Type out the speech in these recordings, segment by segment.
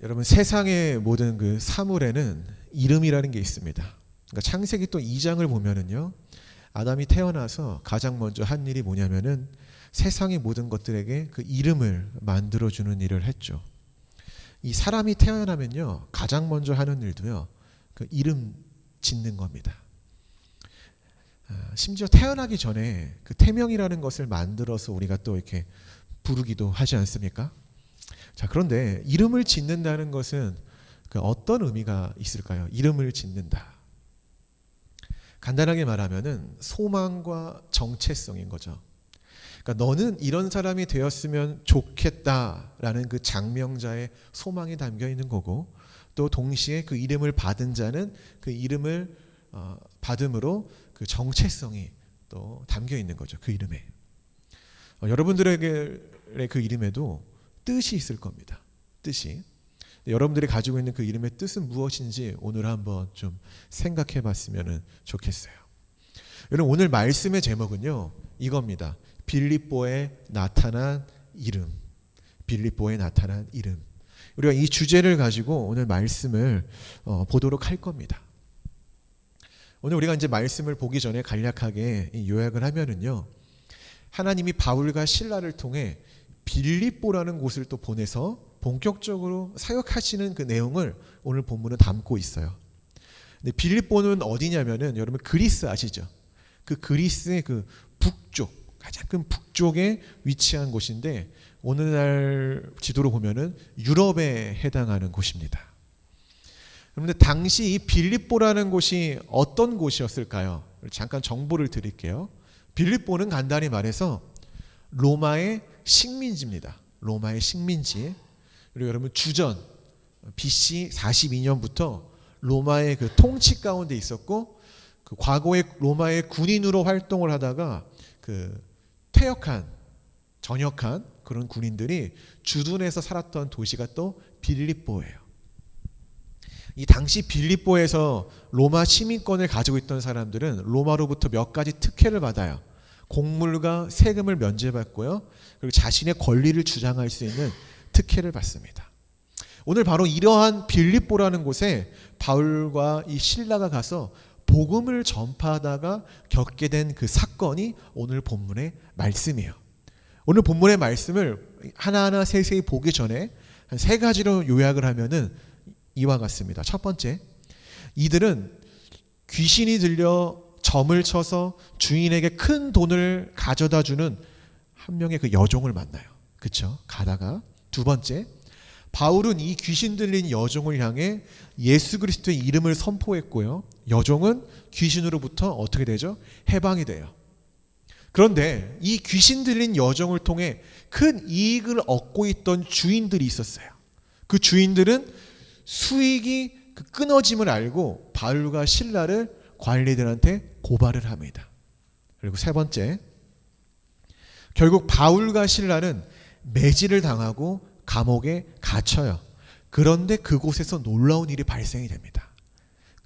여러분, 세상의 모든 그 사물에는 이름이라는 게 있습니다. 그러니까 창세기 또 2장을 보면은요, 아담이 태어나서 가장 먼저 한 일이 뭐냐면은 세상의 모든 것들에게 그 이름을 만들어주는 일을 했죠. 이 사람이 태어나면요, 가장 먼저 하는 일도요, 그 이름 짓는 겁니다. 심지어 태어나기 전에 그 태명이라는 것을 만들어서 우리가 또 이렇게 부르기도 하지 않습니까? 자, 그런데 이름을 짓는다는 것은 그 어떤 의미가 있을까요? 이름을 짓는다. 간단하게 말하면은 소망과 정체성인 거죠. 그러니까 너는 이런 사람이 되었으면 좋겠다라는 그 장명자의 소망이 담겨 있는 거고, 또 동시에 그 이름을 받은 자는 그 이름을 받음으로 그 정체성이 또 담겨 있는 거죠. 그 이름에. 여러분들에게 그 이름에도 뜻이 있을 겁니다. 뜻이. 여러분들이 가지고 있는 그 이름의 뜻은 무엇인지 오늘 한번 좀 생각해 봤으면 좋겠어요. 여러분, 오늘 말씀의 제목은요, 이겁니다. 빌립보에 나타난 이름. 빌립보에 나타난 이름. 우리가 이 주제를 가지고 오늘 말씀을 보도록 할 겁니다. 오늘 우리가 이제 말씀을 보기 전에 간략하게 요약을 하면은요, 하나님이 바울과 실라를 통해 빌립보라는 곳을 또 보내서 본격적으로 사역하시는 그 내용을 오늘 본문은 담고 있어요. 근데 빌립보는 어디냐면은 여러분 그리스 아시죠? 그 그리스의 그 북쪽, 가장 큰 북쪽에 위치한 곳인데 오늘날 지도로 보면은 유럽에 해당하는 곳입니다. 그런데 당시 이 빌립보라는 곳이 어떤 곳이었을까요? 잠깐 정보를 드릴게요. 빌립보는 간단히 말해서 로마의 식민지입니다. 로마의 식민지. 그리고 여러분 주전 BC 42년부터 로마의 그 통치 가운데 있었고, 그 과거에 로마의 군인으로 활동을 하다가 그 전역한 그런 군인들이 주둔해서 살았던 도시가 또 빌립보예요. 이 당시 빌립보에서 로마 시민권을 가지고 있던 사람들은 로마로부터 몇 가지 특혜를 받아요. 곡물과 세금을 면제받고요. 그리고 자신의 권리를 주장할 수 있는 특혜를 받습니다. 오늘 바로 이러한 빌립보라는 곳에 바울과 이 실라가 가서 복음을 전파하다가 겪게 된 그 사건이 오늘 본문의 말씀이에요. 오늘 본문의 말씀을 하나하나 세세히 보기 전에 한 세 가지로 요약을 하면은 이와 같습니다. 첫 번째, 이들은 귀신이 들려 점을 쳐서 주인에게 큰 돈을 가져다 주는 한 명의 그 여종을 만나요. 그렇죠? 가다가. 두 번째, 바울은 이 귀신 들린 여종을 향해 예수 그리스도의 이름을 선포했고요. 여종은 귀신으로부터 어떻게 되죠? 해방이 돼요. 그런데 이 귀신 들린 여종을 통해 큰 이익을 얻고 있던 주인들이 있었어요. 그 주인들은 수익이 끊어짐을 알고 바울과 실라를 관리들한테 고발을 합니다. 그리고 세 번째, 결국 바울과 실라는 매질을 당하고 감옥에 갇혀요. 그런데 그곳에서 놀라운 일이 발생이 됩니다.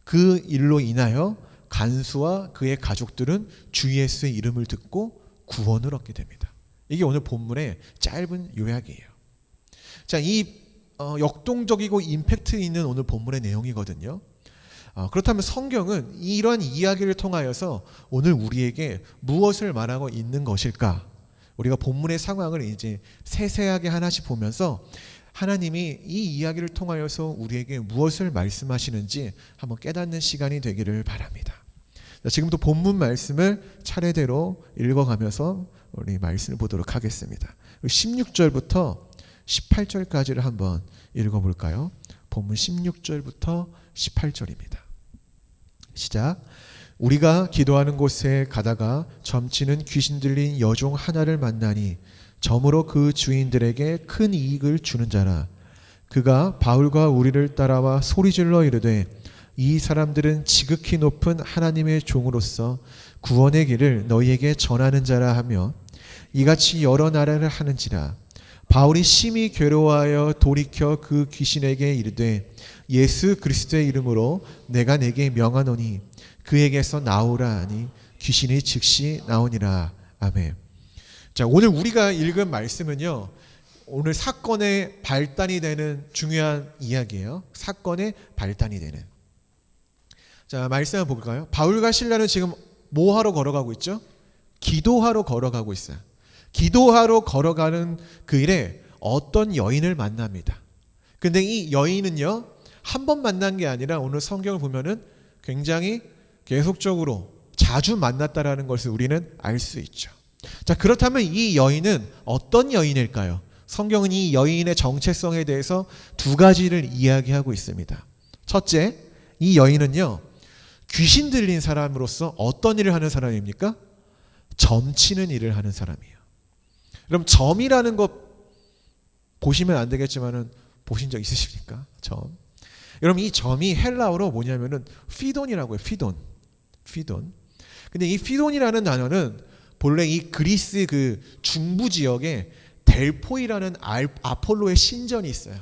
그 일로 인하여 간수와 그의 가족들은 주 예수의 이름을 듣고 구원을 얻게 됩니다. 이게 오늘 본문의 짧은 요약이에요. 자, 이 역동적이고 임팩트 있는 오늘 본문의 내용이거든요. 그렇다면 성경은 이러한 이야기를 통하여서 오늘 우리에게 무엇을 말하고 있는 것일까? 우리가 본문의 상황을 이제 세세하게 하나씩 보면서 하나님이 이 이야기를 통하여서 우리에게 무엇을 말씀하시는지 한번 깨닫는 시간이 되기를 바랍니다. 지금부터 본문 말씀을 차례대로 읽어가면서 우리 말씀을 보도록 하겠습니다. 16절부터 18절까지를 한번 읽어볼까요? 본문 16절부터 18절입니다. 시작. 우리가 기도하는 곳에 가다가 점치는 귀신 들린 여종 하나를 만나니 점으로 그 주인들에게 큰 이익을 주는 자라. 그가 바울과 우리를 따라와 소리질러 이르되 이 사람들은 지극히 높은 하나님의 종으로서 구원의 길을 너희에게 전하는 자라 하며 이같이 여러 나라를 하는지라. 바울이 심히 괴로워하여 돌이켜 그 귀신에게 이르되 예수 그리스도의 이름으로 내가 내게 명하노니 그에게서 나오라 하니 귀신이 즉시 나오니라. 아멘. 자, 오늘 우리가 읽은 말씀은요, 오늘 사건의 발단이 되는 중요한 이야기예요. 사건의 발단이 되는. 자, 말씀 한번 볼까요? 바울과 실라는 지금 뭐 하러 걸어가고 있죠? 기도하러 걸어가고 있어요. 기도하러 걸어가는 그 일에 어떤 여인을 만납니다. 근데 이 여인은요, 한 번 만난 게 아니라 오늘 성경을 보면은 굉장히 계속적으로 자주 만났다라는 것을 우리는 알 수 있죠. 자, 그렇다면 이 여인은 어떤 여인일까요? 성경은 이 여인의 정체성에 대해서 두 가지를 이야기하고 있습니다. 첫째, 이 여인은요, 귀신 들린 사람으로서 어떤 일을 하는 사람입니까? 점치는 일을 하는 사람이에요. 그럼 점이라는 것 보시면 안 되겠지만은 보신 적 있으십니까? 점. 여러분, 이 점이 헬라어로 뭐냐면은 피돈이라고 해요. 피돈. 근데 이 피돈이라는 단어는 본래 이 그리스 그 중부 지역에 델포이라는 아폴로의 신전이 있어요.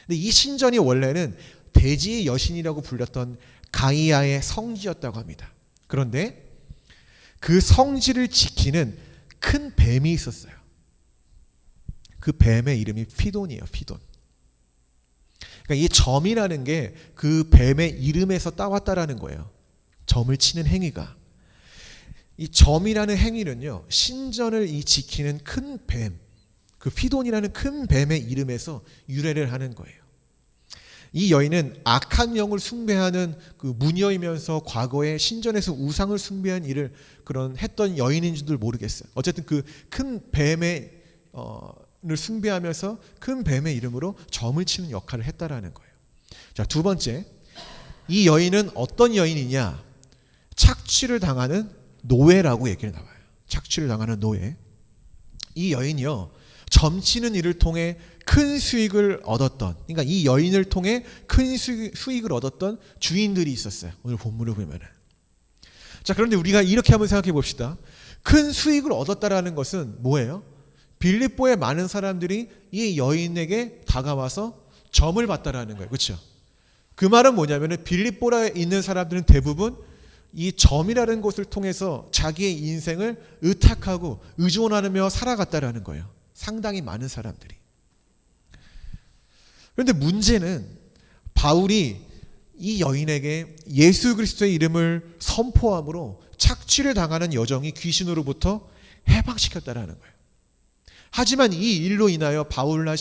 근데 이 신전이 원래는 대지의 여신이라고 불렸던 가이아의 성지였다고 합니다. 그런데 그 성지를 지키는 큰 뱀이 있었어요. 그 뱀의 이름이 피돈이에요. 피돈. 그러니까 이 점이라는 게 그 뱀의 이름에서 따왔다라는 거예요. 점을 치는 행위가. 이 점이라는 행위는요, 신전을 지키는 큰 뱀, 그 피돈이라는 큰 뱀의 이름에서 유래를 하는 거예요. 이 여인은 악한 영을 숭배하는 그 무녀이면서 과거에 신전에서 우상을 숭배한 일을 그런 했던 여인인지도 모르겠어요. 어쨌든 그 큰 뱀의 를 숭배하면서 큰 뱀의 이름으로 점을 치는 역할을 했다라는 거예요. 자, 두 번째, 이 여인은 어떤 여인이냐? 착취를 당하는 노예라고 얘기를 나와요. 착취를 당하는 노예. 이 여인이요, 점치는 일을 통해 큰 수익을 얻었던, 그러니까 이 여인을 통해 큰 수익을 얻었던 주인들이 있었어요. 오늘 본문을 보면은. 자, 그런데 우리가 이렇게 한번 생각해 봅시다. 큰 수익을 얻었다라는 것은 뭐예요? 빌립보의 많은 사람들이 이 여인에게 다가와서 점을 봤다라는 거예요. 그렇죠? 그 말은 뭐냐면은 빌립보에 있는 사람들은 대부분 이 점이라는 것을 통해서 자기의 인생을 의탁하고 의존하며 살아갔다라는 거예요. 상당히 많은 사람들이. 그런데 문제는 바울이 이 여인에게 예수 그리스도의 이름을 선포함으로 착취를 당하는 여정이 귀신으로부터 해방시켰다라는 거예요. 하지만 이 일로 인하여 바울과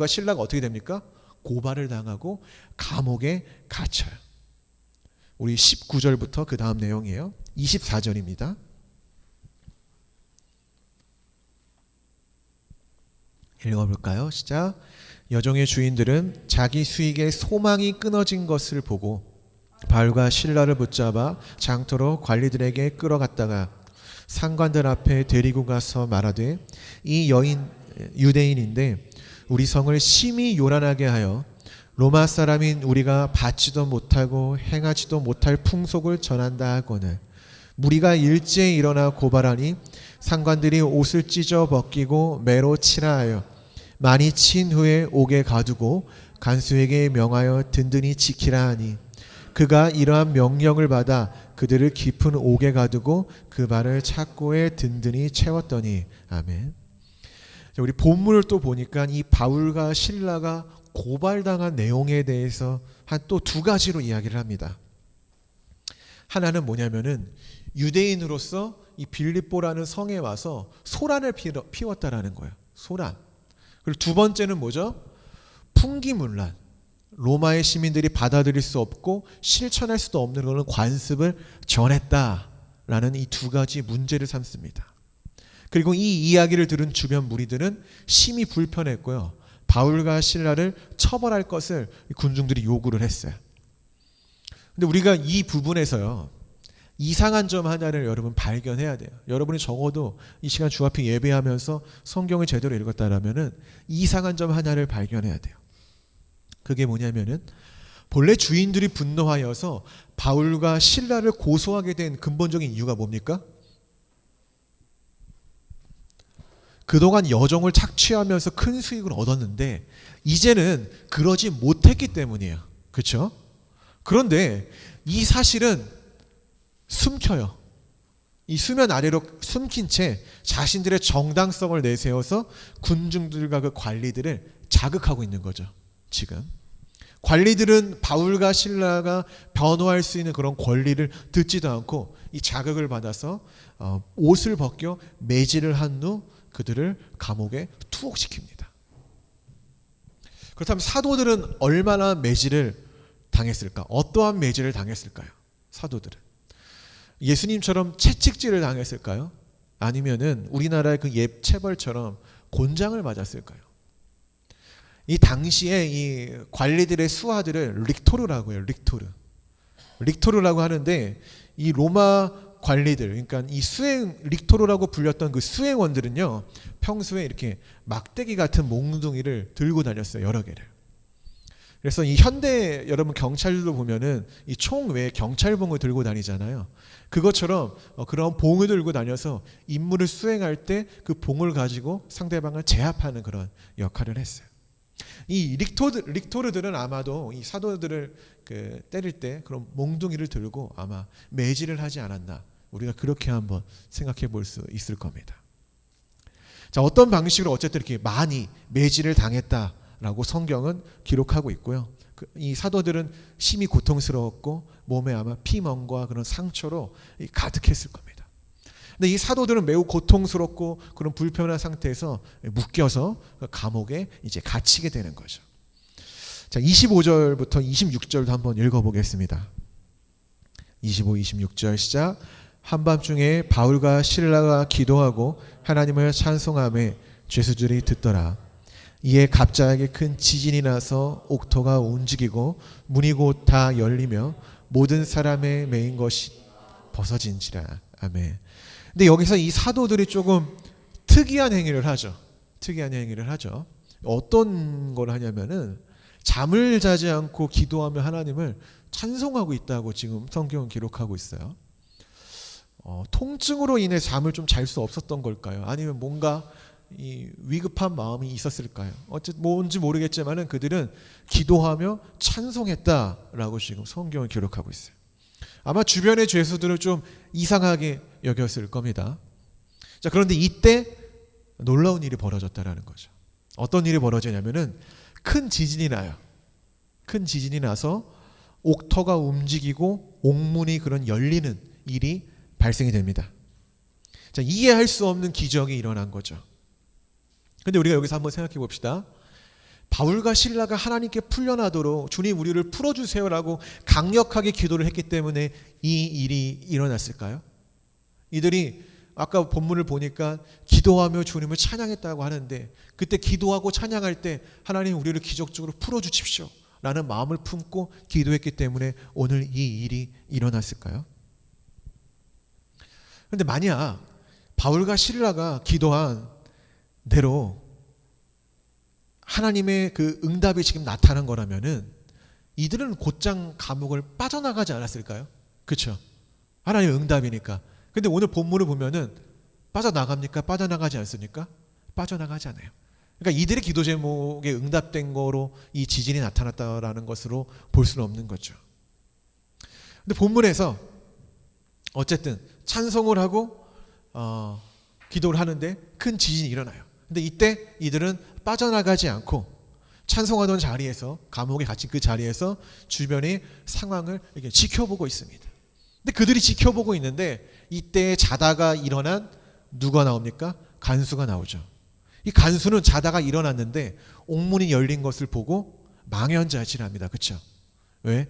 실라가 어떻게 됩니까? 고발을 당하고 감옥에 갇혀요. 우리 19절부터 그 다음 내용이에요. 24절입니다. 읽어볼까요? 시작. 여종의 주인들은 자기 수익에 소망이 끊어진 것을 보고 바울과 실라를 붙잡아 장터로 관리들에게 끌어갔다가 상관들 앞에 데리고 가서 말하되, 이 여인 유대인인데 우리 성을 심히 요란하게 하여 로마 사람인 우리가 받지도 못하고 행하지도 못할 풍속을 전한다 하거늘 무리가 일제히 일어나 고발하니 상관들이 옷을 찢어 벗기고 매로 치라 하여 많이 친 후에 옥에 가두고 간수에게 명하여 든든히 지키라 하니 그가 이러한 명령을 받아 그들을 깊은 옥에 가두고 그 발을 착고에 든든히 채웠더니. 아멘. 우리 본문을 또 보니까 이 바울과 실라가 고발당한 내용에 대해서 한 또 두 가지로 이야기를 합니다. 하나는 뭐냐면은 유대인으로서 이 빌립보라는 성에 와서 소란을 피웠다라는 거예요. 소란. 그리고 두 번째는 뭐죠? 풍기문란. 로마의 시민들이 받아들일 수 없고 실천할 수도 없는 그런 관습을 전했다라는 이 두 가지 문제를 삼습니다. 그리고 이 이야기를 들은 주변 무리들은 심히 불편했고요. 바울과 실라를 처벌할 것을 군중들이 요구를 했어요. 근데 우리가 이 부분에서요, 이상한 점 하나를 여러분 발견해야 돼요. 여러분이 적어도 이 시간 주 앞에 예배하면서 성경을 제대로 읽었다라면은 이상한 점 하나를 발견해야 돼요. 그게 뭐냐면은 본래 주인들이 분노하여서 바울과 실라를 고소하게 된 근본적인 이유가 뭡니까? 그동안 여종을 착취하면서 큰 수익을 얻었는데 이제는 그러지 못했기 때문이에요. 그렇죠? 그런데 이 사실은 숨겨요. 이 수면 아래로 숨긴 채 자신들의 정당성을 내세워서 군중들과 그 관리들을 자극하고 있는 거죠. 지금 관리들은 바울과 실라가 변호할 수 있는 그런 권리를 듣지도 않고 이 자극을 받아서 옷을 벗겨 매질을 한 후 그들을 감옥에 투옥시킵니다. 그렇다면 사도들은 얼마나 매질을 당했을까? 어떠한 매질을 당했을까요? 사도들은 예수님처럼 채찍질을 당했을까요? 아니면은 우리나라의 그 옛 체벌처럼 곤장을 맞았을까요? 이 당시에 이 관리들의 수하들을 릭토르라고 해요. 릭토르라고 하는데 이 로마 관리들, 그러니까 이 릭토르라고 불렸던 그 수행원들은요, 평소에 이렇게 막대기 같은 몽둥이를 들고 다녔어요. 여러 개를. 그래서 이 현대 여러분 경찰들도 보면은 이 총 외에 경찰봉을 들고 다니잖아요. 그것처럼 그런 봉을 들고 다녀서 임무를 수행할 때 그 봉을 가지고 상대방을 제압하는 그런 역할을 했어요. 이 릭토르들은 아마도 이 사도들을 때릴 때 그런 몽둥이를 들고 아마 매질을 하지 않았나, 우리가 그렇게 한번 생각해 볼 수 있을 겁니다. 자, 어떤 방식으로 어쨌든 이렇게 많이 매질을 당했다라고 성경은 기록하고 있고요. 이 사도들은 심히 고통스러웠고 몸에 아마 피멍과 그런 상처로 가득했을 겁니다. 근데 이 사도들은 매우 고통스럽고 그런 불편한 상태에서 묶여서 감옥에 이제 갇히게 되는 거죠. 자, 25절부터 26절도 한번 읽어보겠습니다. 25, 26절 시작. 한밤중에 바울과 실라가 기도하고 하나님을 찬송하며 죄수들이 듣더라. 이에 갑자기 큰 지진이 나서 옥토가 움직이고 문이 곧 다 열리며 모든 사람의 매인 것이 벗어진지라. 아멘. 근데 여기서 이 사도들이 조금 특이한 행위를 하죠. 어떤 걸 하냐면은 잠을 자지 않고 기도하며 하나님을 찬송하고 있다고 지금 성경은 기록하고 있어요. 통증으로 인해 잠을 좀 잘 수 없었던 걸까요? 아니면 뭔가 이 위급한 마음이 있었을까요? 어쨌든 뭔지 모르겠지만은 그들은 기도하며 찬송했다라고 지금 성경을 기록하고 있어요. 아마 주변의 죄수들을 좀 이상하게 여겼을 겁니다. 자, 그런데 이때 놀라운 일이 벌어졌다라는 거죠. 어떤 일이 벌어지냐면은 큰 지진이 나요. 큰 지진이 나서 옥터가 움직이고 옥문이 그런 열리는 일이 발생이 됩니다. 자, 이해할 수 없는 기적이 일어난 거죠. 근데 우리가 여기서 한번 생각해 봅시다. 바울과 실라가 하나님께 풀려나도록 주님 우리를 풀어주세요라고 강력하게 기도를 했기 때문에 이 일이 일어났을까요? 이들이 아까 본문을 보니까 기도하며 주님을 찬양했다고 하는데 그때 기도하고 찬양할 때 하나님 우리를 기적적으로 풀어주십시오 라는 마음을 품고 기도했기 때문에 오늘 이 일이 일어났을까요? 그런데 만약 바울과 실라가 기도한 대로 하나님의 그 응답이 지금 나타난 거라면은 이들은 곧장 감옥을 빠져나가지 않았을까요? 그렇죠? 하나님의 응답이니까. 근데 오늘 본문을 보면은 빠져나갑니까? 빠져나가지 않습니까? 빠져나가지 않아요. 그러니까 이들의 기도 제목에 응답된 거로 이 지진이 나타났다라는 것으로 볼 수는 없는 거죠. 근데 본문에서 어쨌든 찬송을 하고 기도를 하는데 큰 지진이 일어나요. 근데 이때 이들은 빠져나가지 않고 찬송하던 자리에서 감옥에 갇힌 그 자리에서 주변의 상황을 이렇게 지켜보고 있습니다. 근데 그들이 지켜보고 있는데 이때 자다가 일어난 누가 나옵니까? 간수가 나오죠. 이 간수는 자다가 일어났는데 옥문이 열린 것을 보고 망연자실합니다. 그렇죠? 왜?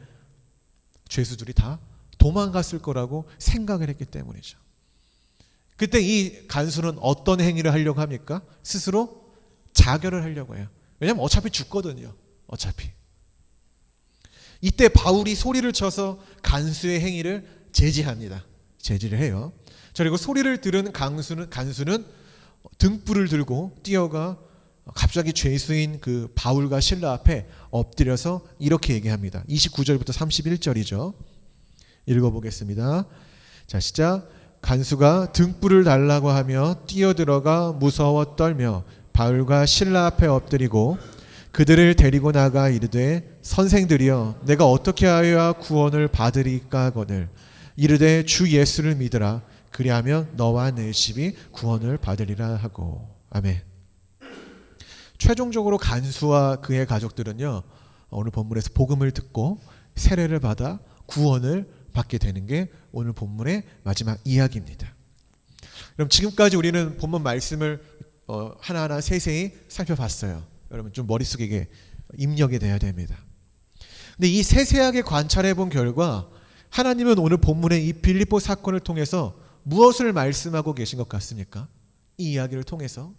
죄수들이 다 도망갔을 거라고 생각을 했기 때문이죠. 그때 이 간수는 어떤 행위를 하려고 합니까? 스스로 자결을 하려고 해요. 왜냐하면 어차피 죽거든요. 어차피. 이때 바울이 소리를 쳐서 간수의 행위를 제지합니다. 제지를 해요. 그리고 소리를 들은 간수는 등불을 들고 뛰어가 갑자기 죄수인 그 바울과 실라 앞에 엎드려서 이렇게 얘기합니다. 29절부터 31절이죠. 읽어보겠습니다. 자, 시작. 간수가 등불을 달라고 하며 뛰어들어가 무서워 떨며 바울과 실라 앞에 엎드리고 그들을 데리고 나가 이르되 선생들이여 내가 어떻게 하여야 구원을 받으리까 하거늘 이르되 주 예수를 믿으라 그리하면 너와 내 집이 구원을 받으리라 하고. 아멘. 최종적으로 간수와 그의 가족들은요, 오늘 본문에서 복음을 듣고 세례를 받아 구원을 받게 되는 게 오늘 본문의 마지막 이야기입니다. 그럼 지금까지 우리는 본문 말씀을 하나하나 세세히 살펴봤어요. 여러분 좀 머릿속에 이게 입력이 돼야 됩니다. 근데 이 세세하게 관찰해 본 결과 하나님은 오늘 본문의 이 빌립보 사건을 통해서 무엇을 말씀하고 계신 것 같습니까? 이 이야기를 통해서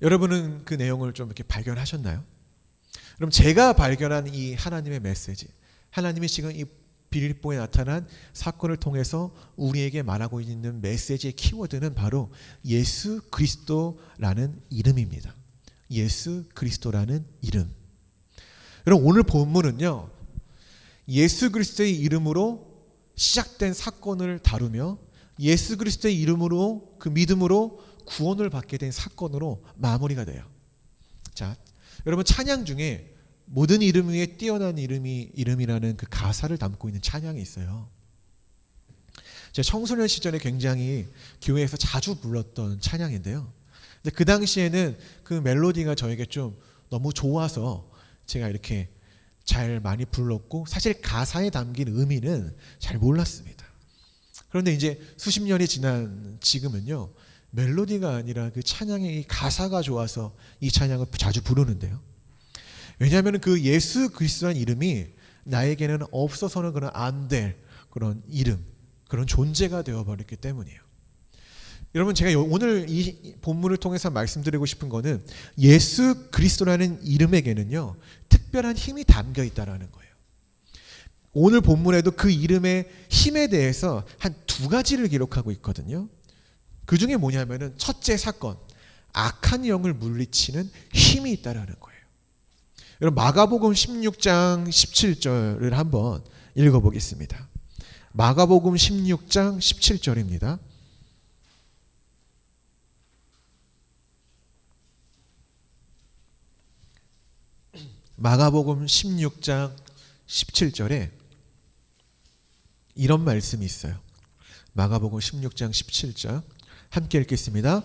여러분은 그 내용을 좀 이렇게 발견하셨나요? 그럼 제가 발견한 이 하나님의 메시지, 하나님이 지금 이 빌립보에 나타난 사건을 통해서 우리에게 말하고 있는 메시지의 키워드는 바로 예수 그리스도라는 이름입니다. 예수 그리스도라는 이름. 여러분 오늘 본문은요, 예수 그리스도의 이름으로 시작된 사건을 다루며 예수 그리스도의 이름으로, 그 믿음으로 구원을 받게 된 사건으로 마무리가 돼요. 자, 여러분 찬양 중에 모든 이름 위에 뛰어난 이름이라는 그 가사를 담고 있는 찬양이 있어요. 제가 청소년 시절에 굉장히 교회에서 자주 불렀던 찬양인데요. 근데 그 당시에는 그 멜로디가 저에게 좀 너무 좋아서 제가 이렇게 잘 많이 불렀고, 사실 가사에 담긴 의미는 잘 몰랐습니다. 그런데 이제 수십 년이 지난 지금은요, 멜로디가 아니라 그 찬양의 가사가 좋아서 이 찬양을 자주 부르는데요. 왜냐하면 그 예수 그리스도라는 이름이 나에게는 없어서는 그런 안 될 그런 이름, 그런 존재가 되어버렸기 때문이에요. 여러분 제가 오늘 이 본문을 통해서 말씀드리고 싶은 거는 예수 그리스도라는 이름에게는요, 특별한 힘이 담겨 있다는 거예요. 오늘 본문에도 그 이름의 힘에 대해서 한 두 가지를 기록하고 있거든요. 그 중에 뭐냐면은 첫째 사건, 악한 영을 물리치는 힘이 있다는 거예요. 여러분 마가복음 16장 17절을 한번 읽어보겠습니다. 마가복음 16장 17절입니다. 마가복음 16장 17절에 이런 말씀이 있어요. 마가복음 16장 17절 함께 읽겠습니다.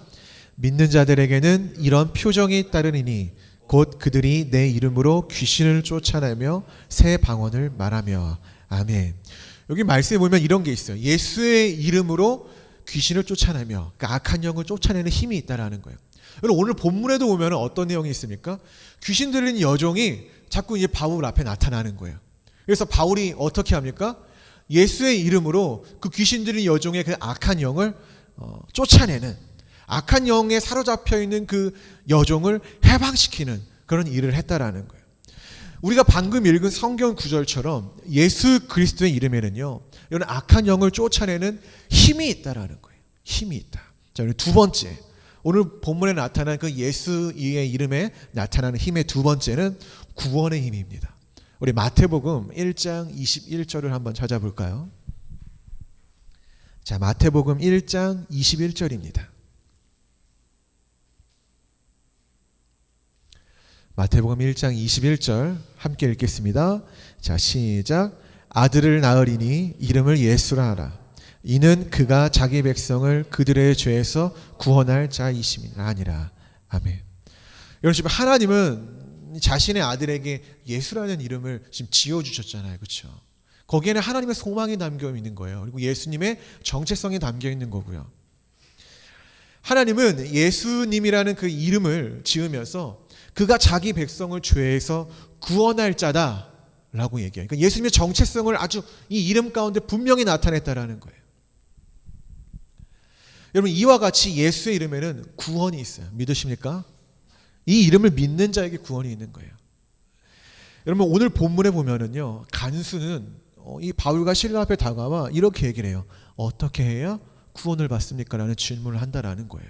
믿는 자들에게는 이런 표정이 따르리니 곧 그들이 내 이름으로 귀신을 쫓아내며 새 방언을 말하며. 아멘. 여기 말씀에 보면 이런 게 있어요. 예수의 이름으로 귀신을 쫓아내며, 그러니까 악한 영을 쫓아내는 힘이 있다라는 거예요. 여러분 오늘 본문에도 보면 어떤 내용이 있습니까? 귀신 들린 여종이 자꾸 이제 바울 앞에 나타나는 거예요. 그래서 바울이 어떻게 합니까? 예수의 이름으로 그 귀신 들린 여종의 그 악한 영을 쫓아내는, 악한 영에 사로잡혀 있는 그 여종을 해방시키는 그런 일을 했다라는 거예요. 우리가 방금 읽은 성경 구절처럼 예수 그리스도의 이름에는요, 이런 악한 영을 쫓아내는 힘이 있다라는 거예요. 힘이 있다. 자, 그리고 두 번째, 오늘 본문에 나타난 그 예수의 이름에 나타나는 힘의 두 번째는 구원의 힘입니다. 우리 마태복음 1장 21절을 한번 찾아볼까요? 자, 마태복음 1장 21절입니다. 마태복음 1장 21절 함께 읽겠습니다. 자, 시작. 아들을 낳으리니 이름을 예수라 하라. 이는 그가 자기 백성을 그들의 죄에서 구원할 자이심이라 하니라. 아멘. 여러분 지금 하나님은 자신의 아들에게 예수라는 이름을 지금 지어주셨잖아요. 그렇죠? 거기에는 하나님의 소망이 담겨 있는 거예요. 그리고 예수님의 정체성이 담겨 있는 거고요. 하나님은 예수님이라는 그 이름을 지으면서 그가 자기 백성을 죄에서 구원할 자다라고 얘기해요. 그러니까 예수님의 정체성을 아주 이 이름 가운데 분명히 나타냈다라는 거예요. 여러분 이와 같이 예수의 이름에는 구원이 있어요. 믿으십니까? 이 이름을 믿는 자에게 구원이 있는 거예요. 여러분 오늘 본문에 보면은요, 간수는 이 바울과 실라 앞에 다가와 이렇게 얘기를 해요. 어떻게 해야 구원을 받습니까? 라는 질문을 한다라는 거예요.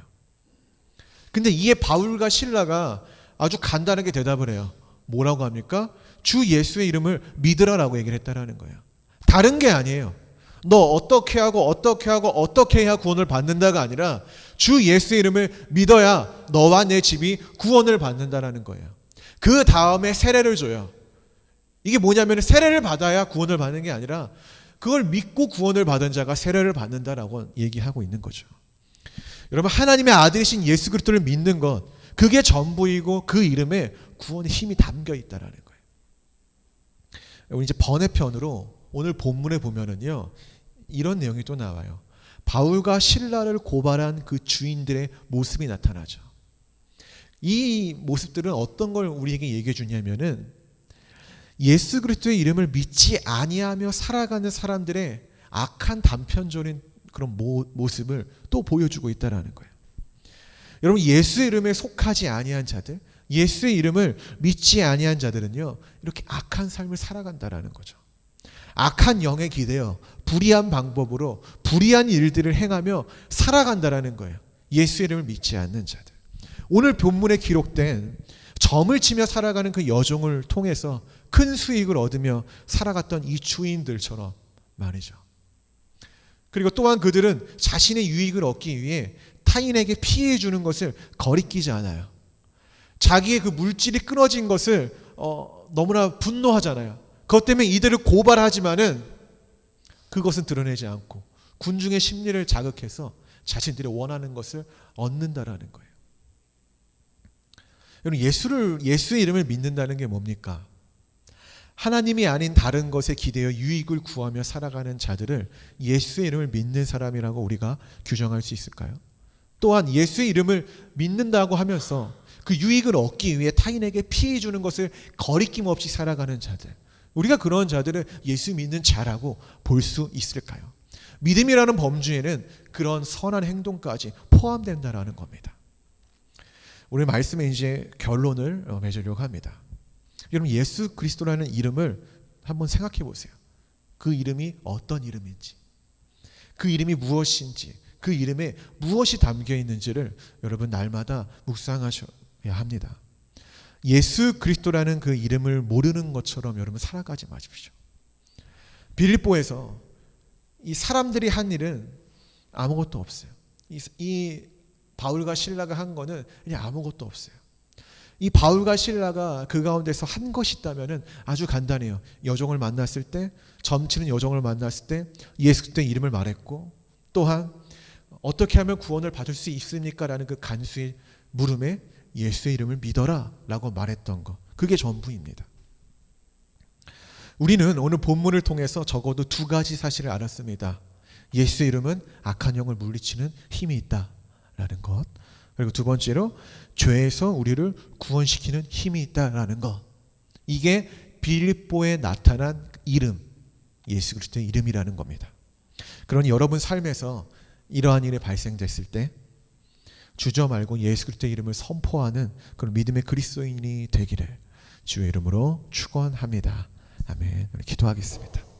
근데 이에 바울과 실라가 아주 간단하게 대답을 해요. 뭐라고 합니까? 주 예수의 이름을 믿으라라고 얘기를 했다라는 거예요. 다른 게 아니에요. 너 어떻게 하고 어떻게 하고 어떻게 해야 구원을 받는다가 아니라 주 예수의 이름을 믿어야 너와 내 집이 구원을 받는다라는 거예요. 그 다음에 세례를 줘요. 이게 뭐냐면 세례를 받아야 구원을 받는 게 아니라 그걸 믿고 구원을 받은 자가 세례를 받는다라고 얘기하고 있는 거죠. 여러분, 하나님의 아들이신 예수 그리스도를 믿는 것, 그게 전부이고 그 이름에 구원의 힘이 담겨 있다라는 거예요. 우리 이제 번외편으로 오늘 본문에 보면은요, 이런 내용이 또 나와요. 바울과 실라를 고발한 그 주인들의 모습이 나타나죠. 이 모습들은 어떤 걸 우리에게 얘기해 주냐면은 예수 그리스도의 이름을 믿지 아니하며 살아가는 사람들의 악한 단편적인 그런 모습을 또 보여주고 있다라는 거예요. 여러분, 예수의 이름에 속하지 아니한 자들, 예수의 이름을 믿지 아니한 자들은요, 이렇게 악한 삶을 살아간다라는 거죠. 악한 영에 기대어 불의한 방법으로 불의한 일들을 행하며 살아간다라는 거예요. 예수의 이름을 믿지 않는 자들. 오늘 본문에 기록된 점을 치며 살아가는 그 여종을 통해서 큰 수익을 얻으며 살아갔던 이 주인들처럼 말이죠. 그리고 또한 그들은 자신의 유익을 얻기 위해 타인에게 피해 주는 것을 거리끼지 않아요. 자기의 그 물질이 끊어진 것을 너무나 분노하잖아요. 그것 때문에 이들을 고발하지만은 그것은 드러내지 않고 군중의 심리를 자극해서 자신들이 원하는 것을 얻는다라는 거예요. 여러분, 예수의 이름을 믿는다는 게 뭡니까? 하나님이 아닌 다른 것에 기대어 유익을 구하며 살아가는 자들을 예수의 이름을 믿는 사람이라고 우리가 규정할 수 있을까요? 또한 예수의 이름을 믿는다고 하면서 그 유익을 얻기 위해 타인에게 피해 주는 것을 거리낌 없이 살아가는 자들, 우리가 그런 자들을 예수 믿는 자라고 볼 수 있을까요? 믿음이라는 범주에는 그런 선한 행동까지 포함된다라는 겁니다. 우리 말씀의 이제 결론을 맺으려고 합니다. 여러분, 예수 그리스도라는 이름을 한번 생각해 보세요. 그 이름이 어떤 이름인지, 그 이름이 무엇인지, 그 이름에 무엇이 담겨 있는지를 여러분 날마다 묵상하셔야 합니다. 예수 그리스도라는 그 이름을 모르는 것처럼 여러분 살아가지 마십시오. 빌립보에서 이 사람들이 한 일은 아무것도 없어요. 이 바울과 실라가 한 거는 그냥 아무것도 없어요. 이 바울과 실라가 그 가운데서 한 것이 있다면 아주 간단해요. 여종을 만났을 때, 점치는 여종을 만났을 때 예수 그리스도의 이름을 말했고, 또한 어떻게 하면 구원을 받을 수 있습니까? 라는 그 간수의 물음에 예수의 이름을 믿어라 라고 말했던 것, 그게 전부입니다. 우리는 오늘 본문을 통해서 적어도 두 가지 사실을 알았습니다. 예수의 이름은 악한 영을 물리치는 힘이 있다라는 것, 그리고 두 번째로 죄에서 우리를 구원시키는 힘이 있다라는 것. 이게 빌립보에 나타난 이름, 예수 그리스도의 이름이라는 겁니다. 그러니 여러분 삶에서 이러한 일이 발생됐을 때 주저 말고 예수 그리스도의 이름을 선포하는 그런 믿음의 그리스도인이 되기를 주의 이름으로 축원합니다. 아멘. 기도하겠습니다.